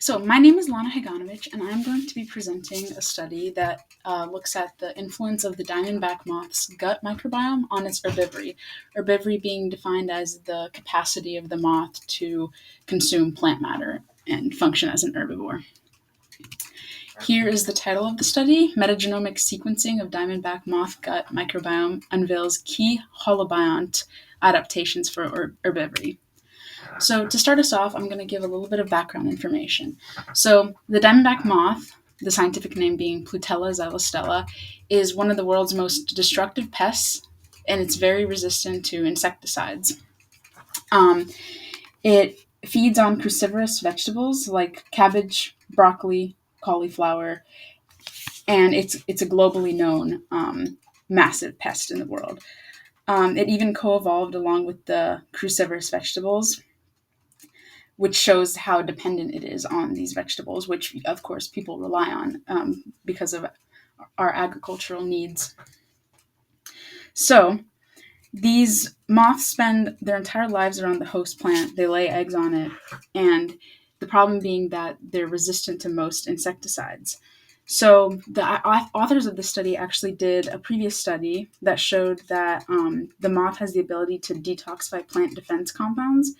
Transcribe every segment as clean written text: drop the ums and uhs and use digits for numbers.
So, my name is Lana Haganovich, and I'm going to be presenting a study that looks at the influence of the diamondback moth's gut microbiome on its herbivory. Herbivory being defined as the capacity of the moth to consume plant matter and function as an herbivore. Here is the title of the study: Metagenomic sequencing of diamondback moth gut microbiome unveils key holobiont adaptations for herbivory. So to start us off, I'm going to give a little bit of background information. So the diamondback moth, the scientific name being Plutella xylostella, is one of the world's most destructive pests, and it's very resistant to insecticides. It feeds on cruciferous vegetables like cabbage, broccoli, cauliflower, and it's a globally known massive pest in the world. It even co-evolved along with the cruciferous vegetables, which shows how dependent it is on these vegetables, which, of course, people rely on because of our agricultural needs. So these moths spend their entire lives around the host plant. They lay eggs on it, and the problem being that they're resistant to most insecticides. So the authors of this study actually did a previous study that showed that the moth has the ability to detoxify plant defense compounds,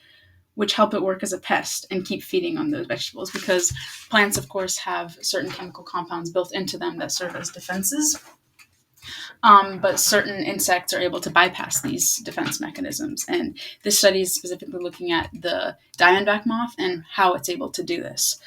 which help it work as a pest and keep feeding on those vegetables, because plants, of course, have certain chemical compounds built into them that serve as defenses. But certain insects are able to bypass these defense mechanisms. And this study is specifically looking at the diamondback moth and how it's able to do this.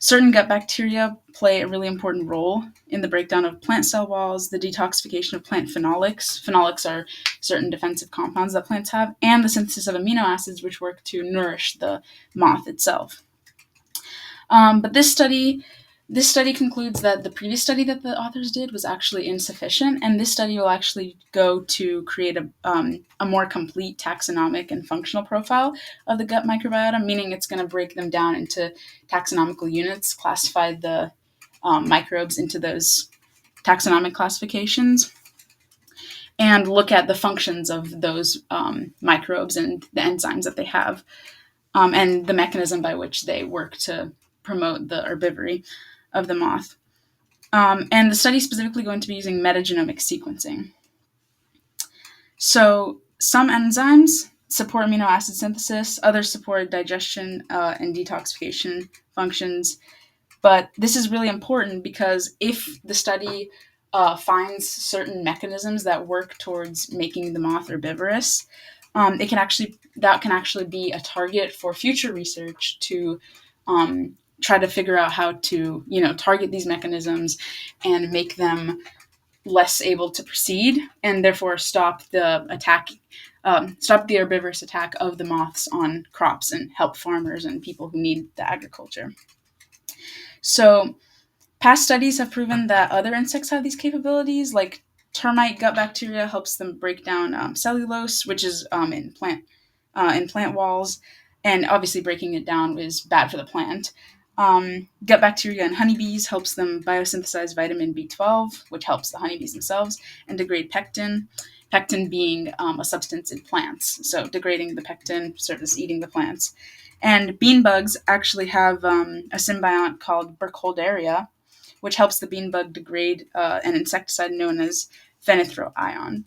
Certain gut bacteria play a really important role in the breakdown of plant cell walls, the detoxification of plant phenolics. Phenolics are certain defensive compounds that plants have, and the synthesis of amino acids, which work to nourish the moth itself. But this study concludes that the previous study that the authors did was actually insufficient, and this study will actually go to create a more complete taxonomic and functional profile of the gut microbiota, meaning it's going to break them down into taxonomical units, classify the microbes into those taxonomic classifications, and look at the functions of those microbes and the enzymes that they have, and the mechanism by which they work to promote the herbivory of the moth. And the study is specifically going to be using metagenomic sequencing. So some enzymes support amino acid synthesis, others support digestion and detoxification functions. But this is really important because if the study finds certain mechanisms that work towards making the moth herbivorous, that can actually be a target for future research to try to figure out how to, target these mechanisms and make them less able to proceed, and therefore stop the herbivorous attack of the moths on crops and help farmers and people who need the agriculture. So past studies have proven that other insects have these capabilities, like termite gut bacteria helps them break down cellulose, which is in plant walls, and obviously breaking it down is bad for the plant. Gut bacteria in honeybees helps them biosynthesize vitamin B12, which helps the honeybees themselves, and degrade pectin. Pectin being a substance in plants, so degrading the pectin serves as eating the plants. And bean bugs actually have a symbiont called Burkholderia, which helps the bean bug degrade an insecticide known as phenytoin.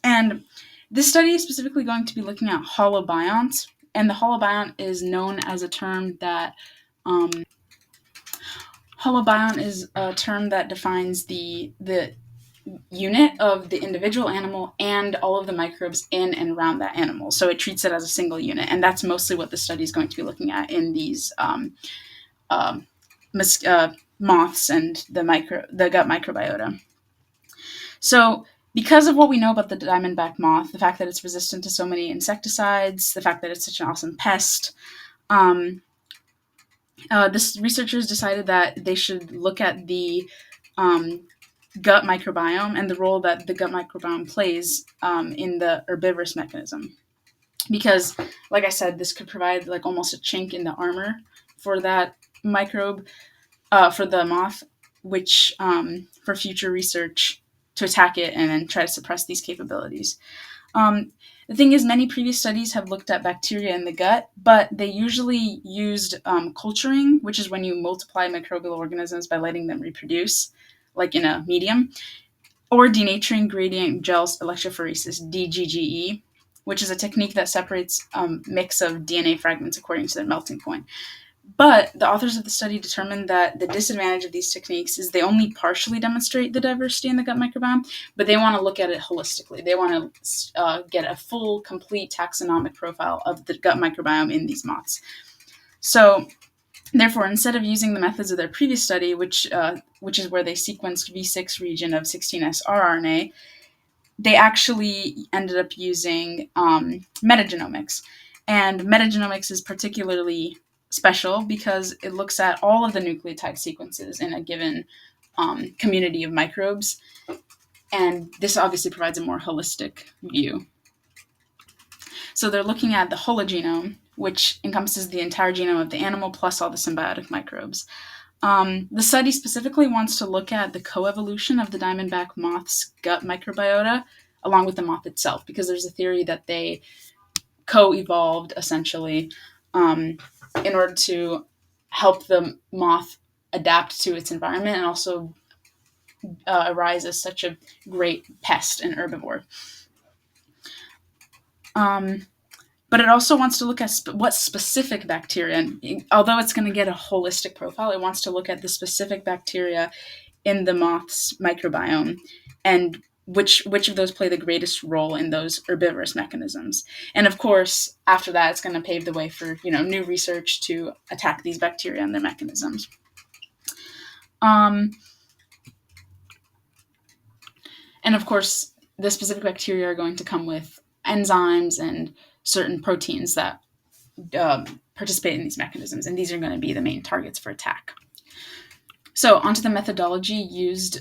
And this study is specifically going to be looking at holobionts, and the holobiont is known as a term that holobiont is a term that defines the unit of the individual animal and all of the microbes in and around that animal. So it treats it as a single unit, and that's mostly what the study is going to be looking at in these moths and the gut microbiota. So because of what we know about the diamondback moth, the fact that it's resistant to so many insecticides, the fact that it's such an awesome pest, this researchers decided that they should look at the gut microbiome and the role that the gut microbiome plays in the herbivorous mechanism. Because, like I said, this could provide like almost a chink in the armor for that microbe, for the moth, which for future research to attack it and then try to suppress these capabilities. The thing is, many previous studies have looked at bacteria in the gut, but they usually used culturing, which is when you multiply microbial organisms by letting them reproduce, like in a medium, or denaturing gradient gel electrophoresis, DGGE, which is a technique that separates a mix of DNA fragments according to their melting point. But the authors of the study determined that the disadvantage of these techniques is they only partially demonstrate the diversity in the gut microbiome, but they want to look at it holistically. They want to get a full, complete taxonomic profile of the gut microbiome in these moths. So, therefore, instead of using the methods of their previous study, which is where they sequenced V6 region of 16S rRNA, they actually ended up using metagenomics. And metagenomics is particularly special because it looks at all of the nucleotide sequences in a given community of microbes. And this obviously provides a more holistic view. So they're looking at the hologenome, which encompasses the entire genome of the animal plus all the symbiotic microbes. The study specifically wants to look at the coevolution of the diamondback moth's gut microbiota along with the moth itself, because there's a theory that they co-evolved essentially in order to help the moth adapt to its environment and also arise as such a great pest and herbivore. But it also wants to look at what specific bacteria, and although it's going to get a holistic profile, it wants to look at the specific bacteria in the moth's microbiome and which of those play the greatest role in those herbivorous mechanisms. And of course, after that, it's going to pave the way for new research to attack these bacteria and their mechanisms. And of course, the specific bacteria are going to come with enzymes and certain proteins that participate in these mechanisms, and these are going to be the main targets for attack. So onto the methodology used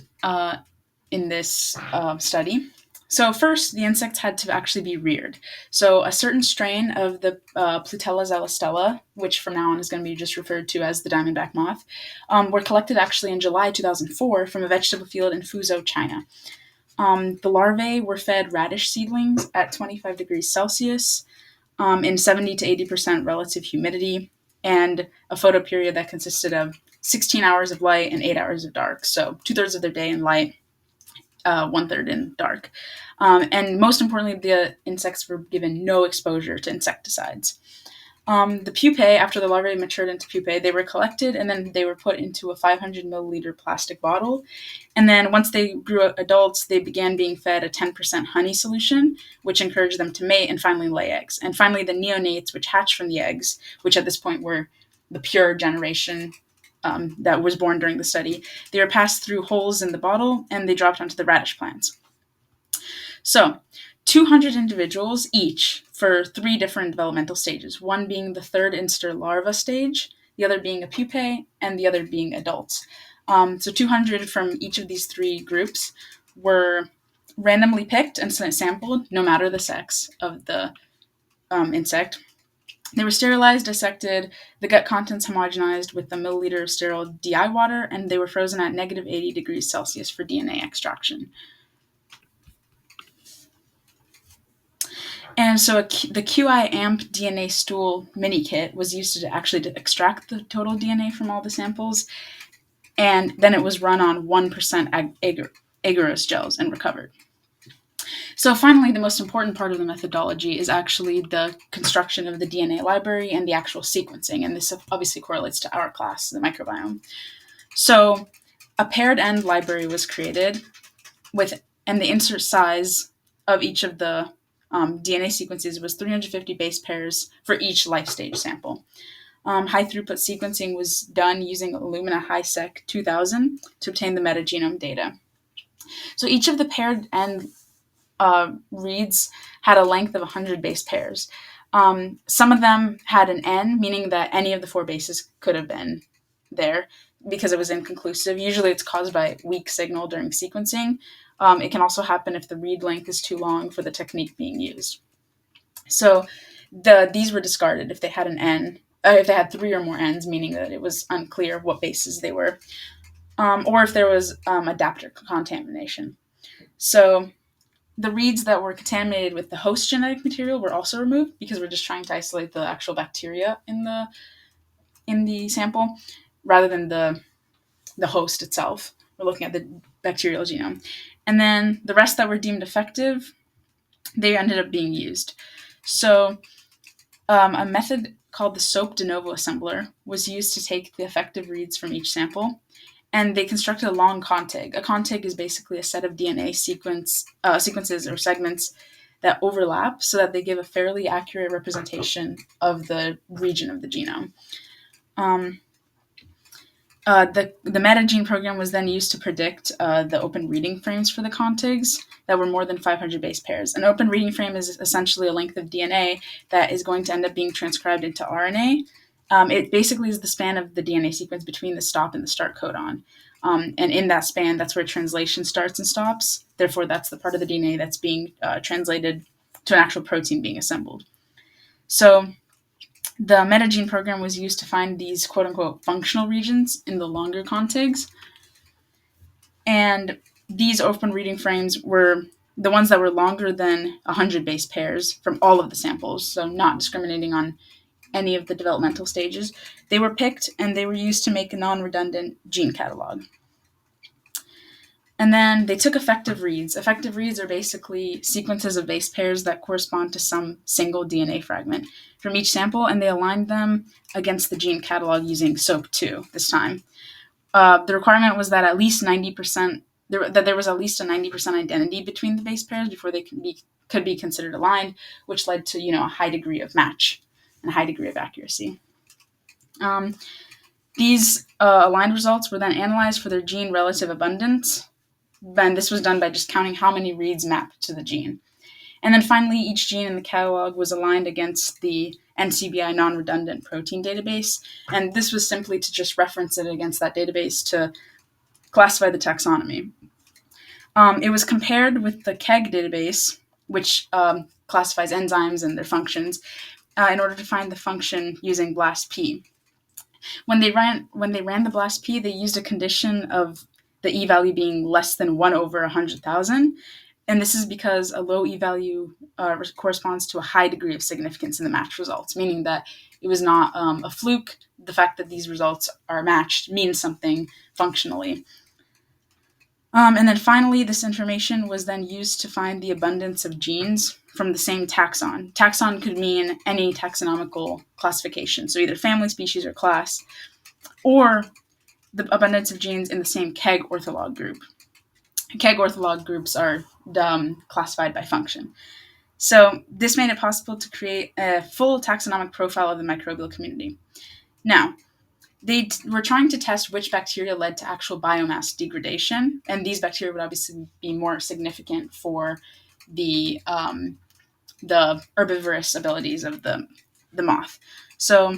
in this study. So first, the insects had to actually be reared. So a certain strain of the Plutella zalistella, which from now on is going to be just referred to as the diamondback moth, were collected actually in July 2004 from a vegetable field in Fuzhou, China. The larvae were fed radish seedlings at 25 degrees Celsius in 70 to 80% relative humidity, and a photoperiod that consisted of 16 hours of light and 8 hours of dark. So 2/3 of their day in light, 1/3 in dark. And most importantly, the insects were given no exposure to insecticides. The pupae, after the larvae matured into pupae, they were collected and then they were put into a 500 milliliter plastic bottle. And then once they grew adults, they began being fed a 10% honey solution, which encouraged them to mate and finally lay eggs. And finally, the neonates, which hatched from the eggs, which at this point were the pure generation that was born during the study, they were passed through holes in the bottle and they dropped onto the radish plants. So 200 individuals each for 3 different developmental stages, one being the third instar larva stage, the other being a pupae, and the other being adults. So 200 from each of these 3 groups were randomly picked and sampled, no matter the sex of the insect. They were sterilized, dissected, the gut contents homogenized with a milliliter of sterile DI water, and they were frozen at negative 80 degrees Celsius for DNA extraction. And so the QI-AMP DNA stool mini kit was used to extract the total DNA from all the samples, and then it was run on 1% agarose gels and recovered. So finally, the most important part of the methodology is actually the construction of the DNA library and the actual sequencing, and this obviously correlates to our class, the microbiome. So a paired end library was created and the insert size of each of the DNA sequences was 350 base pairs for each life stage sample. High throughput sequencing was done using Illumina HiSeq 2000 to obtain the metagenome data. So each of the paired end reads had a length of 100 base pairs. Some of them had an N, meaning that any of the 4 bases could have been there because it was inconclusive. Usually it's caused by weak signal during sequencing. It can also happen if the read length is too long for the technique being used. So these were discarded if they had an N, if they had 3 or more N's, meaning that it was unclear what bases they were, or if there was adapter contamination. So the reads that were contaminated with the host genetic material were also removed because we're just trying to isolate the actual bacteria in the sample rather than the host itself. We're looking at the bacterial genome. And then the rest that were deemed effective, they ended up being used. So a method called the SOAP de novo assembler was used to take the effective reads from each sample, and they constructed a long contig. A contig is basically a set of DNA sequences or segments that overlap so that they give a fairly accurate representation of the region of the genome. The metagene program was then used to predict the open reading frames for the contigs that were more than 500 base pairs. An open reading frame is essentially a length of DNA that is going to end up being transcribed into RNA. It basically is the span of the DNA sequence between the stop and the start codon. And in that span, that's where translation starts and stops. Therefore, that's the part of the DNA that's being translated to an actual protein being assembled. So the metagene program was used to find these quote-unquote functional regions in the longer contigs. And these open reading frames were the ones that were longer than 100 base pairs from all of the samples, so not discriminating on any of the developmental stages. They were picked and they were used to make a non-redundant gene catalog. And then they took effective reads. Effective reads are basically sequences of base pairs that correspond to some single DNA fragment from each sample, and they aligned them against the gene catalog using SOAP2 this time. The requirement was that at least 90%, that there was at least a 90% identity between the base pairs before they could be considered aligned, which led to a high degree of match and a high degree of accuracy. These aligned results were then analyzed for their gene relative abundance. And this was done by just counting how many reads map to the gene. And then finally, each gene in the catalog was aligned against the NCBI non-redundant protein database. And this was simply to just reference it against that database to classify the taxonomy. It was compared with the KEGG database, which classifies enzymes and their functions, in order to find the function using BLAST-P. When they ran the BLAST-P, they used a condition of the e-value being less than 1 over 100,000. And this is because a low e-value corresponds to a high degree of significance in the match results, meaning that it was not a fluke. The fact that these results are matched means something functionally. And then finally, this information was then used to find the abundance of genes from the same taxon. Taxon could mean any taxonomical classification, so either family, species, or class, or the abundance of genes in the same KEGG ortholog group. KEGG ortholog groups are classified by function. So this made it possible to create a full taxonomic profile of the microbial community. Now, they were trying to test which bacteria led to actual biomass degradation, and these bacteria would obviously be more significant for the herbivorous abilities of the moth. So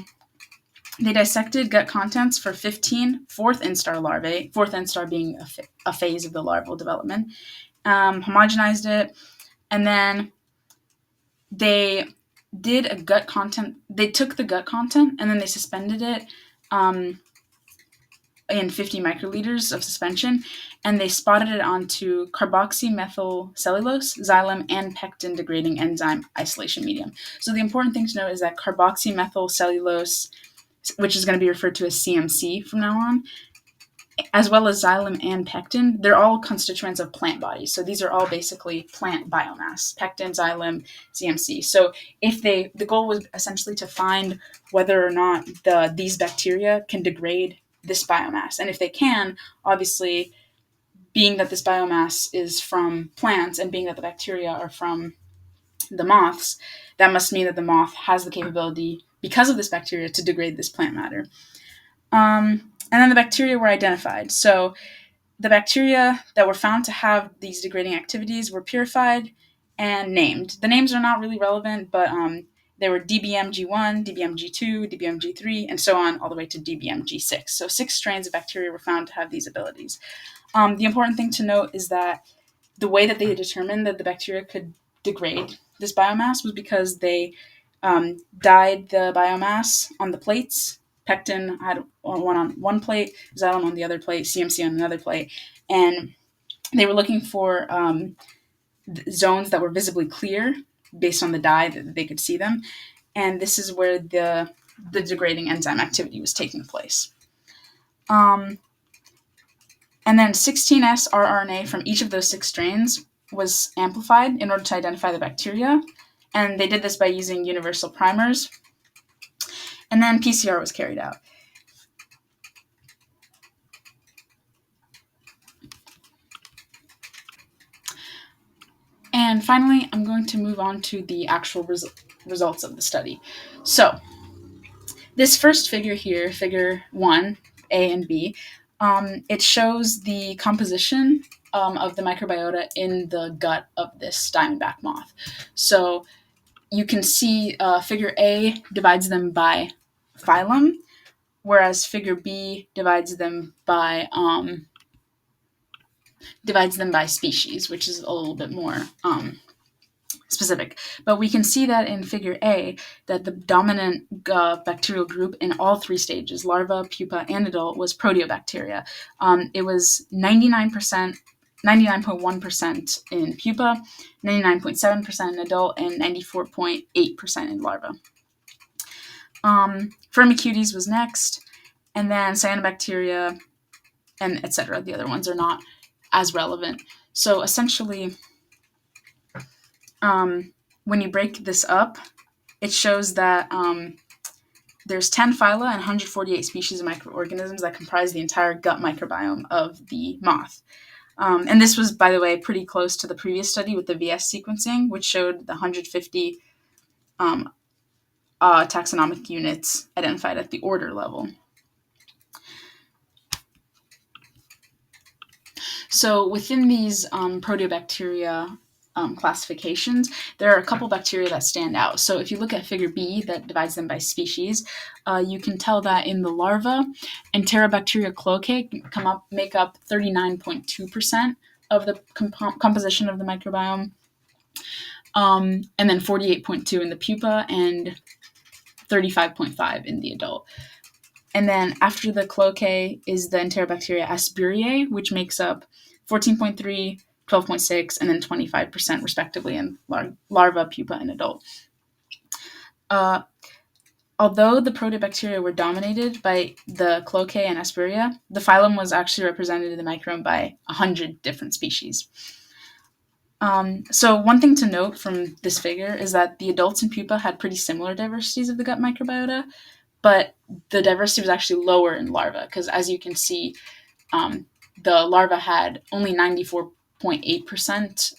they dissected gut contents for 15 fourth instar larvae, fourth instar being a phase of the larval development, homogenized it, and then they did a gut content. They took the gut content and then they suspended it in 50 microliters of suspension, and they spotted it onto carboxymethylcellulose, xylem, and pectin degrading enzyme isolation medium. So the important thing to note is that carboxymethylcellulose, which is going to be referred to as CMC from now on, as well as xylem and pectin, they're all constituents of plant bodies. So these are all basically plant biomass: pectin, xylem, CMC. So the goal was essentially to find whether or not these bacteria can degrade this biomass. And if they can, obviously, being that this biomass is from plants and being that the bacteria are from the moths, that must mean that the moth has the capability, because of this bacteria, to degrade this plant matter. And then the bacteria were identified. So the bacteria that were found to have these degrading activities were purified and named. The names are not really relevant, but there were DBMG1, DBMG2, DBMG3, and so on, all the way to DBMG6. So 6 strains of bacteria were found to have these abilities. The important thing to note is that the way that they determined that the bacteria could degrade this biomass was because they dyed the biomass on the plates. Pectin had one on one plate, xylem on the other plate, CMC on another plate, and they were looking for zones that were visibly clear based on the dye that they could see them, and this is where the degrading enzyme activity was taking place. And then 16S rRNA from each of those 6 strains was amplified in order to identify the bacteria, and they did this by using universal primers. And then PCR was carried out. And finally, I'm going to move on to the actual results of the study. So, this first figure here, figure 1, A and B, it shows the composition of the microbiota in the gut of this diamondback moth. So, you can see figure A divides them by phylum, whereas figure B divides them by species, which is a little bit more specific. But we can see that in figure A that the dominant bacterial group in all 3 stages, larva, pupa, and adult, was proteobacteria. It was 99.1% in pupa, 99.7% in adult, and 94.8% in larva. Firmicutes was next, and then cyanobacteria, and etc. The other ones are not as relevant. So essentially, when you break this up, it shows that there's 10 phyla and 148 species of microorganisms that comprise the entire gut microbiome of the moth. And this was, by the way, pretty close to the previous study with the VS sequencing, which showed the 150 taxonomic units identified at the order level. So within these proteobacteria classifications, there are a couple bacteria that stand out. So if you look at figure B that divides them by species, you can tell that in the larva, Enterobacteria cloacae make up 39.2% of the composition of the microbiome, and then 48.2 in the pupa and 35.5 in the adult. And then after the cloacae is the Enterobacteria aspergillus, which makes up 14.3, 12.6, and then 25% respectively in larva, pupa, and adult. Although the proteobacteria were dominated by the cloacae and aspergillus, the phylum was actually represented in the microbiome by 100 different species. So one thing to note from this figure is that the adults and pupa had pretty similar diversities of the gut microbiota, but the diversity was actually lower in larva, because as you can see, the larva had only 94.8%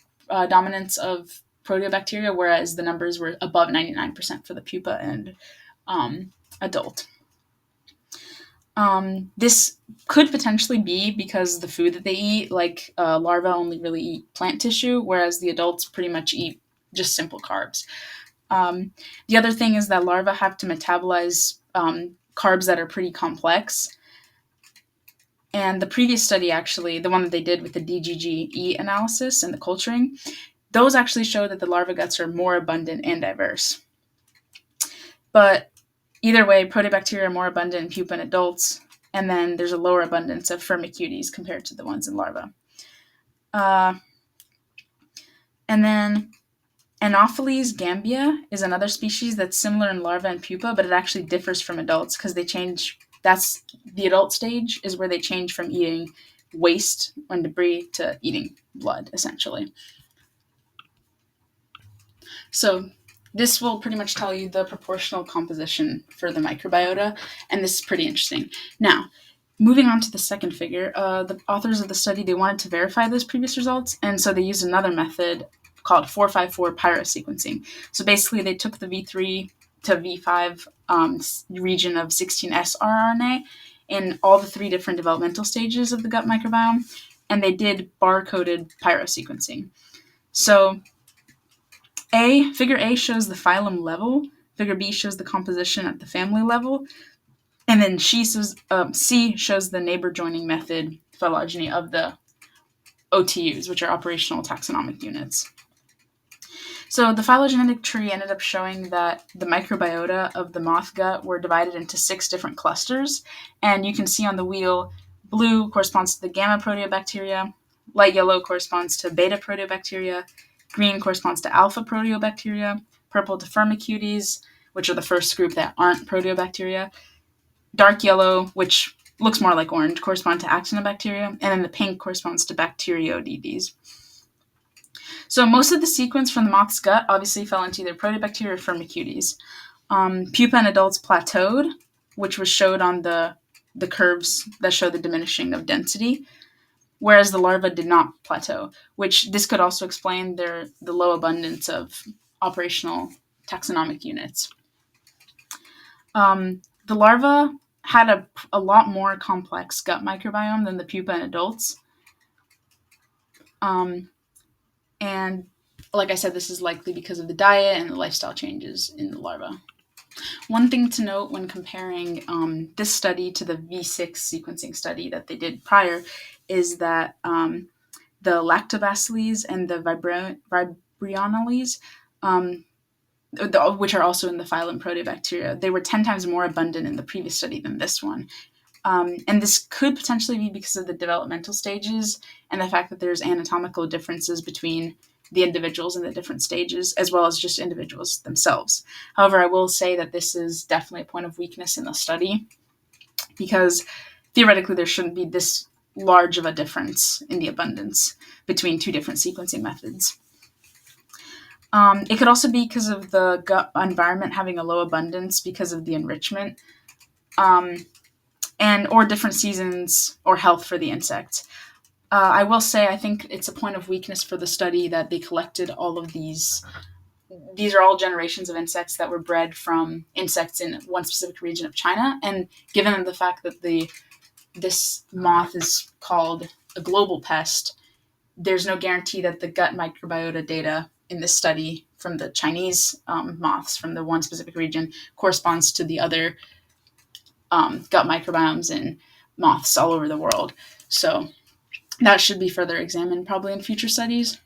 dominance of proteobacteria, whereas the numbers were above 99% for the pupa and adult. This could potentially be because the food that they eat, like larvae only really eat plant tissue, whereas the adults pretty much eat just simple carbs. The other thing is that larvae have to metabolize carbs that are pretty complex. And the previous study, actually, the one that they did with the DGGE analysis and the culturing, those actually show that the larva guts are more abundant and diverse. But either way, proteobacteria are more abundant in pupa and adults, and then there's a lower abundance of firmicutes compared to the ones in larvae. And then Anopheles gambia is another species that's similar in larvae and pupa, but it actually differs from adults because they change. That's the adult stage is where they change from eating waste and debris to eating blood, essentially. So this will pretty much tell you the proportional composition for the microbiota, and this is pretty interesting. Now, moving on to the second figure, the authors of the study, they wanted to verify those previous results, and so they used another method called 454 pyrosequencing. So basically, they took the V3 to V5 region of 16S rRNA in all the 3 different developmental stages of the gut microbiome, and they did bar-coded pyrosequencing. So figure A shows the phylum level, figure B shows the composition at the family level, and then C shows the neighbor joining method phylogeny of the OTUs, which are operational taxonomic units. So the phylogenetic tree ended up showing that the microbiota of the moth gut were divided into 6 different clusters, and you can see on the wheel, blue corresponds to the gamma proteobacteria, light yellow corresponds to beta proteobacteria, Green corresponds to alpha proteobacteria. Purple to Firmicutes, which are the first group that aren't proteobacteria. Dark yellow, which looks more like orange, correspond to actinobacteria. And then the pink corresponds to Bacteroidetes. So most of the sequence from the moth's gut obviously fell into either Proteobacteria or Firmicutes. Pupa in adults plateaued, which was showed on the curves that show the diminishing of density, whereas the larvae did not plateau, which this could also explain the low abundance of operational taxonomic units. The larva had a lot more complex gut microbiome than the pupa in adults. And like I said, this is likely because of the diet and the lifestyle changes in the larva. One thing to note when comparing this study to the V6 sequencing study that they did prior is that the lactobacillus and the vibrio which are also in the phylum Proteobacteria, they were 10 times more abundant in the previous study than this one. And this could potentially be because of the developmental stages and the fact that there's anatomical differences between the individuals in the different stages, as well as just individuals themselves. However, I will say that this is definitely a point of weakness in the study, because theoretically there shouldn't be this large of a difference in the abundance between two different sequencing methods. It could also be because of the gut environment having a low abundance because of the enrichment, or different seasons or health for the insect. I will say I think it's a point of weakness for the study that they collected all of these. These are all generations of insects that were bred from insects in one specific region of China, and given the fact that this moth is called a global pest, there's no guarantee that the gut microbiota data in this study from the Chinese moths from the one specific region corresponds to the other gut microbiomes in moths all over the world. So that should be further examined probably in future studies.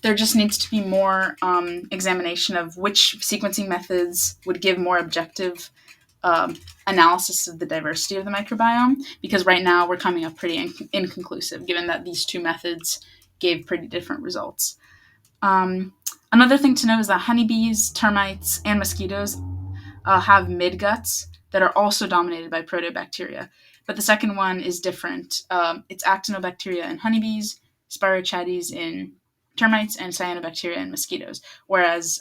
There just needs to be more examination of which sequencing methods would give more objective analysis of the diversity of the microbiome, because right now we're coming up pretty inconclusive, given that these two methods gave pretty different results. Another thing to know is that honeybees, termites, and mosquitoes have midguts that are also dominated by proteobacteria. But the second one is different. It's actinobacteria in honeybees, spirochaetes in termites, and cyanobacteria in mosquitoes. Whereas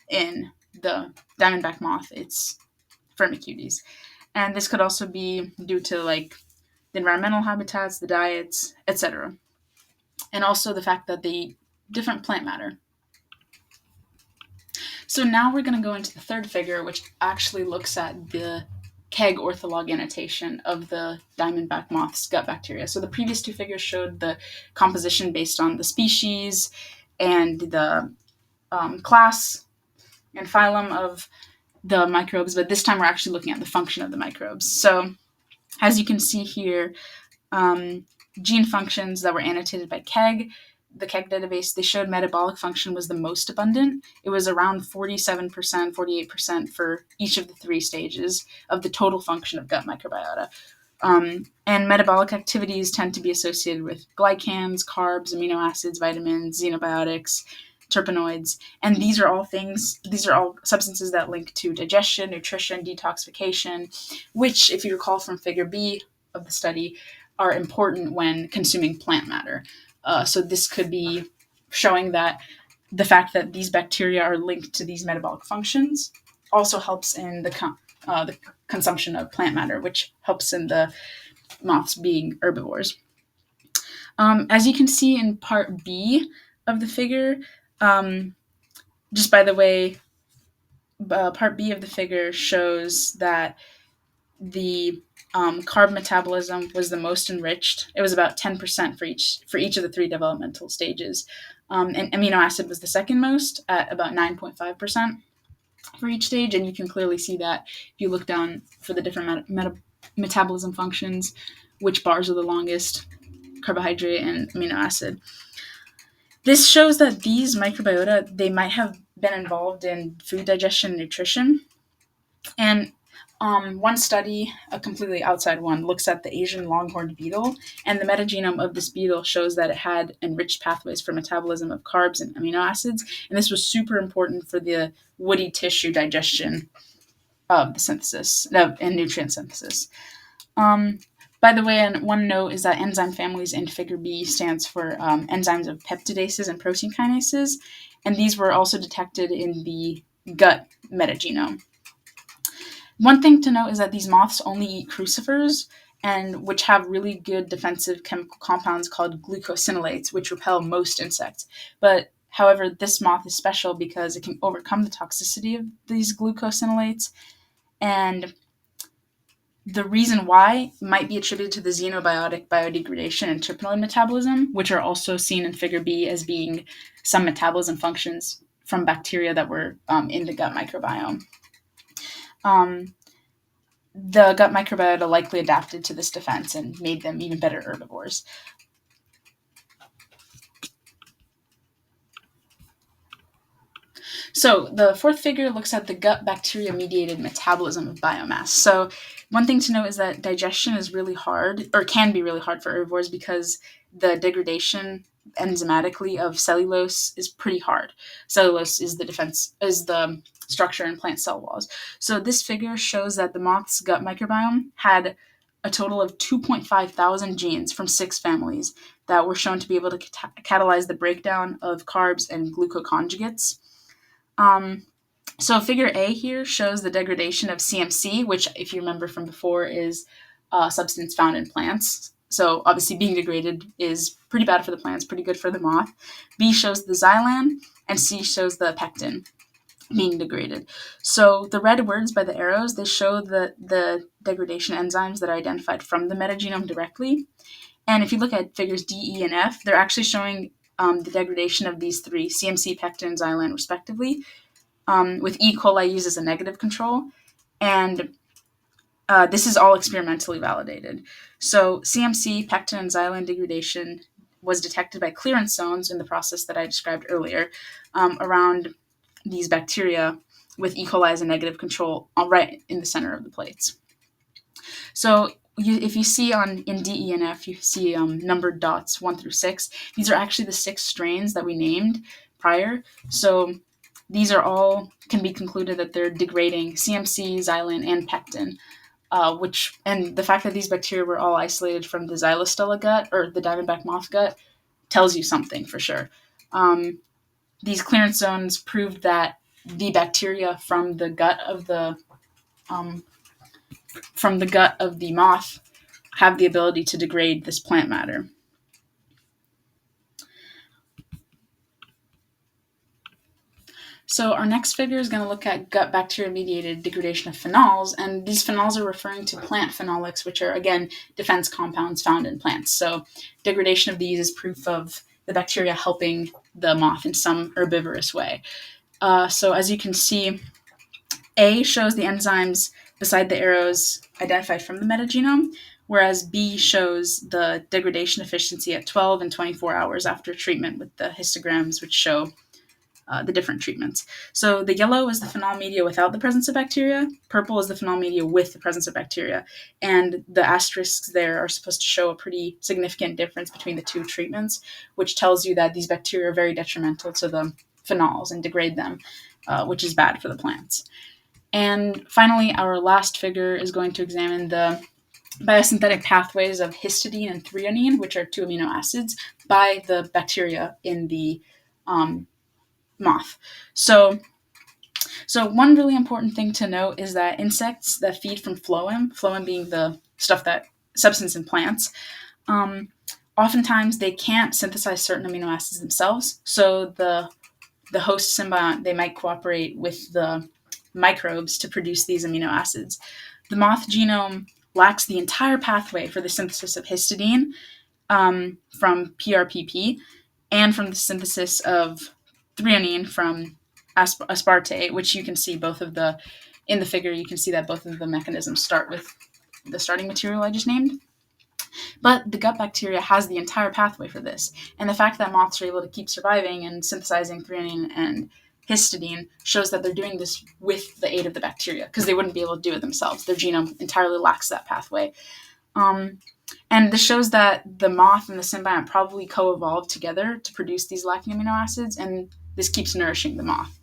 in the diamondback moth, it's Firmicutes. And this could also be due to the environmental habitats, the diets, etc. And also the fact that they eat different plant matter. So now we're going to go into the third figure, which actually looks at the KEGG ortholog annotation of the diamondback moth's gut bacteria. So the previous two figures showed the composition based on the species and the class and phylum of the microbes, but this time we're actually looking at the function of the microbes. So as you can see here, gene functions that were annotated by KEGG, the KEGG database, they showed metabolic function was the most abundant. It was around 47%, 48% for each of the three stages of the total function of gut microbiota. And metabolic activities tend to be associated with glycans, carbs, amino acids, vitamins, xenobiotics, terpenoids, and these are all substances that link to digestion, nutrition, detoxification, which, if you recall from figure B of the study, are important when consuming plant matter. So this could be showing that the fact that these bacteria are linked to these metabolic functions also helps in the consumption of plant matter, which helps in the moths being herbivores. As you can see in part B of the figure, just by the way, part B of the figure shows that the carb metabolism was the most enriched. It was about 10% for each of the three developmental stages. And amino acid was the second most at about 9.5% for each stage. And you can clearly see that if you look down for the different metabolism functions, which bars are the longest, carbohydrate and amino acid. This shows that these microbiota, they might have been involved in food digestion and nutrition. And One study, a completely outside one, looks at the Asian longhorned beetle, and the metagenome of this beetle shows that it had enriched pathways for metabolism of carbs and amino acids, and this was super important for the woody tissue digestion of the synthesis and nutrient synthesis. Um, by the way, and one note is that enzyme families in Figure B stands for enzymes of peptidases and protein kinases, and these were also detected in the gut metagenome. One thing to note is that these moths only eat crucifers, and which have really good defensive chemical compounds called glucosinolates, which repel most insects. But however, this moth is special because it can overcome the toxicity of these glucosinolates, and the reason why might be attributed to the xenobiotic biodegradation and terpenoid metabolism, which are also seen in Figure B as being some metabolism functions from bacteria that were in the gut microbiome. The gut microbiota likely adapted to this defense and made them even better herbivores. So the fourth figure looks at the gut bacteria-mediated metabolism of biomass. So one thing to note is that digestion is really hard, or can be really hard for herbivores, because the degradation enzymatically of cellulose is pretty hard. Cellulose is the structure in plant cell walls. So this figure shows that the moth's gut microbiome had a total of 2.5 thousand genes from 6 families that were shown to be able to catalyze the breakdown of carbs and glucoconjugates. So Figure A here shows the degradation of CMC, which, if you remember from before, is a substance found in plants. So obviously being degraded is pretty bad for the plants, pretty good for the moth. B shows the xylan, and C shows the pectin being degraded. So the red words by the arrows, they show the degradation enzymes that are identified from the metagenome directly. And if you look at figures D, E, and F, they're actually showing the degradation of these 3, CMC, pectin, and xylan, respectively, with E. coli used as a negative control. And this is all experimentally validated. So CMC, pectin, and xylan degradation was detected by clearance zones in the process that I described earlier around these bacteria, with E. coli as a negative control right in the center of the plates. So if you see in D, E, and F, you see numbered dots 1 through 6. These are actually the 6 strains that we named prior. So these are all, can be concluded that they're degrading CMC, xylan, and pectin, and the fact that these bacteria were all isolated from the xylostella gut, or the diamondback moth gut, tells you something for sure. These clearance zones proved that the bacteria from the gut of the moth have the ability to degrade this plant matter. So our next figure is going to look at gut bacteria-mediated degradation of phenols, and these phenols are referring to plant phenolics, which are, again, defense compounds found in plants. So degradation of these is proof of the bacteria helping the moth in some herbivorous way. So as you can see, A shows the enzymes beside the arrows identified from the metagenome, whereas B shows the degradation efficiency at 12 and 24 hours after treatment, with the histograms which show the different treatments. So the yellow is the phenol media without the presence of bacteria. Purple is the phenol media with the presence of bacteria. And the asterisks there are supposed to show a pretty significant difference between the 2 treatments, which tells you that these bacteria are very detrimental to the phenols and degrade them, which is bad for the plants. And finally, our last figure is going to examine the biosynthetic pathways of histidine and threonine, which are 2 amino acids, by the bacteria in the moth. So one really important thing to note is that insects that feed from phloem being the substance in plants, oftentimes they can't synthesize certain amino acids themselves. So the host symbiont, they might cooperate with the microbes to produce these amino acids. The moth genome lacks the entire pathway for the synthesis of histidine from PRPP, and from the synthesis of threonine from aspartate, which you can see in the figure, you can see that both of the mechanisms start with the starting material I just named. But the gut bacteria has the entire pathway for this, and the fact that moths are able to keep surviving and synthesizing threonine and histidine shows that they're doing this with the aid of the bacteria because they wouldn't be able to do it themselves. Their genome entirely lacks that pathway. And this shows that the moth and the symbiont probably co-evolved together to produce these lacking amino acids, and this keeps nourishing the moth.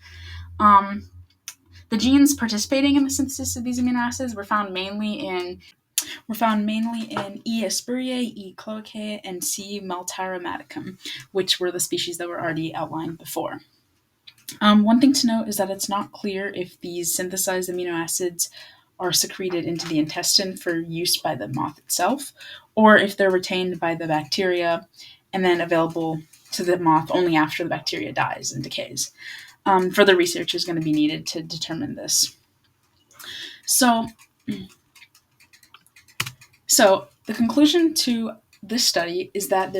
The genes participating in the synthesis of these amino acids were found mainly in E. asperiae, E. cloacae, and C. maltaromaticum, which were the species that were already outlined before. One thing to note is that it's not clear if these synthesized amino acids are secreted into the intestine for use by the moth itself, or if they're retained by the bacteria and then available to the moth only after the bacteria dies and decays. Further research is going to be needed to determine this. So the conclusion to this study is that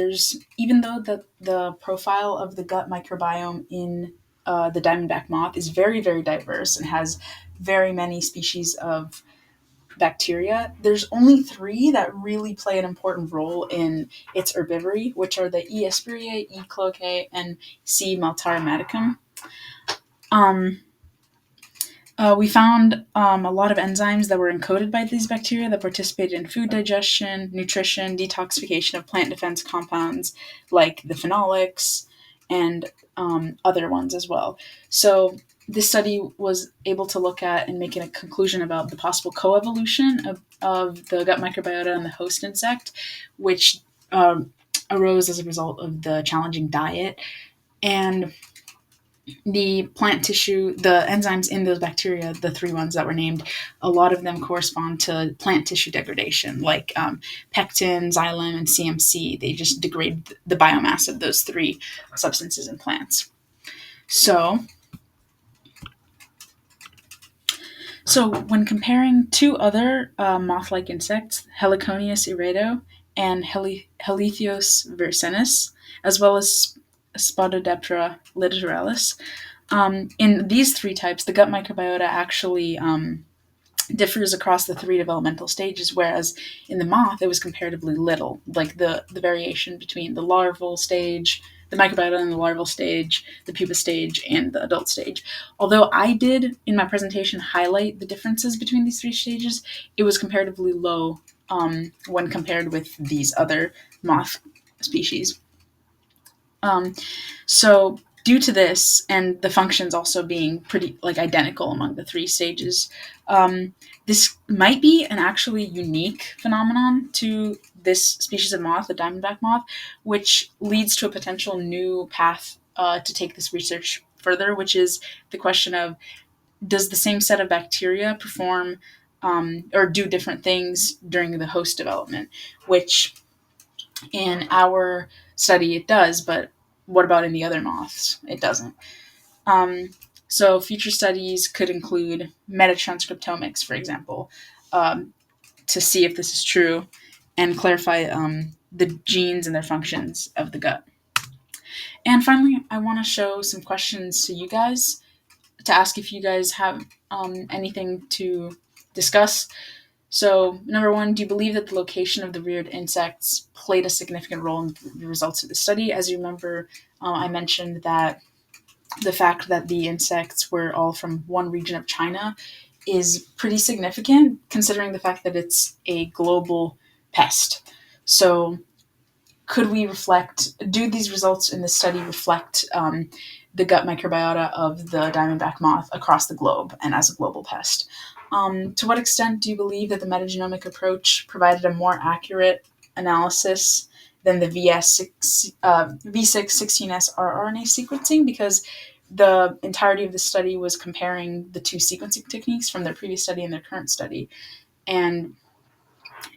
even though the profile of the gut microbiome in the diamondback moth is very, very diverse and has very many species of bacteria, there's only 3 that really play an important role in its herbivory, which are the E. asperiae, E. cloacae, and C. maltaromaticum. We found a lot of enzymes that were encoded by these bacteria that participated in food digestion, nutrition, detoxification of plant defense compounds like the phenolics and other ones as well. So this study was able to look at and make a conclusion about the possible coevolution of the gut microbiota and the host insect, which arose as a result of the challenging diet. And the plant tissue, the enzymes in those bacteria, the 3 ones that were named, a lot of them correspond to plant tissue degradation, like pectin, xylem, and CMC. They just degrade the biomass of those 3 substances in plants. So when comparing 2 other moth-like insects, Heliconius irido and Helethios versenis, as well as Spododeptera littoralis, in these 3 types, the gut microbiota actually differs across the 3 developmental stages, whereas in the moth, it was comparatively little, like the variation between the larval stage, the microbiota in the larval stage, the pupa stage, and the adult stage. Although I did, in my presentation, highlight the differences between these 3 stages, it was comparatively low when compared with these other moth species. So due to this, and the functions also being pretty identical among the 3 stages, this might be an actually unique phenomenon to this species of moth, the diamondback moth, which leads to a potential new path to take this research further, which is the question of, does the same set of bacteria perform or do different things during the host development, which in our study it does, but what about in the other moths? It doesn't. So future studies could include metatranscriptomics, for example, to see if this is true and clarify the genes and their functions of the gut. And finally, I want to show some questions to you guys to ask if you guys have anything to discuss. So, number 1, do you believe that the location of the reared insects played a significant role in the results of the study? As you remember, I mentioned that the fact that the insects were all from one region of China is pretty significant, considering the fact that it's a global pest. So, do these results in the study reflect the gut microbiota of the diamondback moth across the globe and as a global pest? To what extent do you believe that the metagenomic approach provided a more accurate analysis than the V616S rRNA sequencing? Because the entirety of the study was comparing the 2 sequencing techniques from their previous study and their current study. And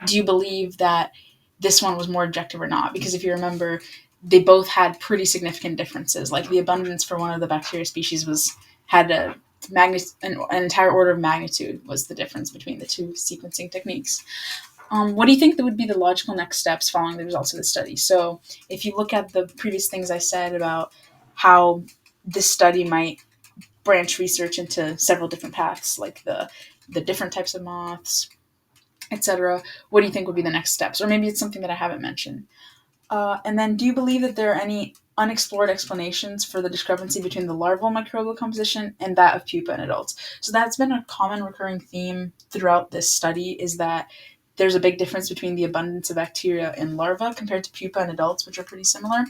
do you believe that this one was more objective or not? Because if you remember, they both had pretty significant differences. Like the abundance for one of the bacteria species had an entire order of magnitude was the difference between the 2 sequencing techniques. What do you think that would be the logical next steps following the results of the study? So if you look at the previous things I said about how this study might branch research into several different paths, like the different types of moths, etc., what do you think would be the next steps? Or maybe it's something that I haven't mentioned. And then do you believe that there are any unexplored explanations for the discrepancy between the larval microbial composition and that of pupa in adults. So that's been a common recurring theme throughout this study, is that there's a big difference between the abundance of bacteria in larvae compared to pupa in adults, which are pretty similar.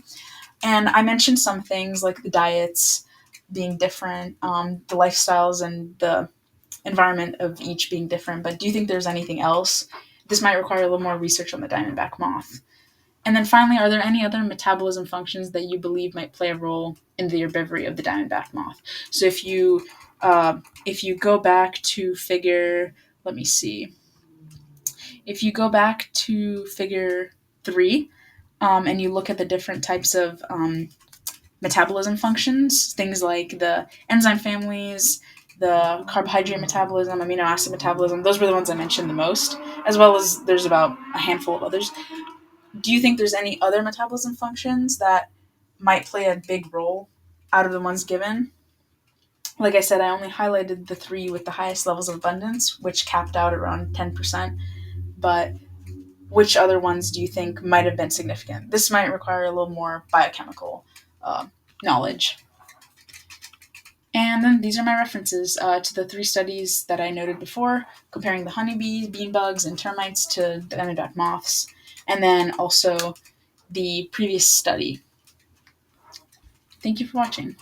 And I mentioned some things like the diets being different, the lifestyles and the environment of each being different. But do you think there's anything else? This might require a little more research on the diamondback moth. And then finally, are there any other metabolism functions that you believe might play a role in the herbivory of the diamondback moth? So if you go back to figure, let me see, if you go back to figure 3, and you look at the different types of metabolism functions, things like the enzyme families, the carbohydrate metabolism, amino acid metabolism, those were the ones I mentioned the most, as well as there's about a handful of others. Do you think there's any other metabolism functions that might play a big role out of the ones given? Like I said, I only highlighted the 3 with the highest levels of abundance, which capped out around 10%. But which other ones do you think might have been significant? This might require a little more biochemical uh, knowledge. And then these are my references to the 3 studies that I noted before, comparing the honeybees, bean bugs, and termites to diamondback moths, and then also the previous study. Thank you for watching.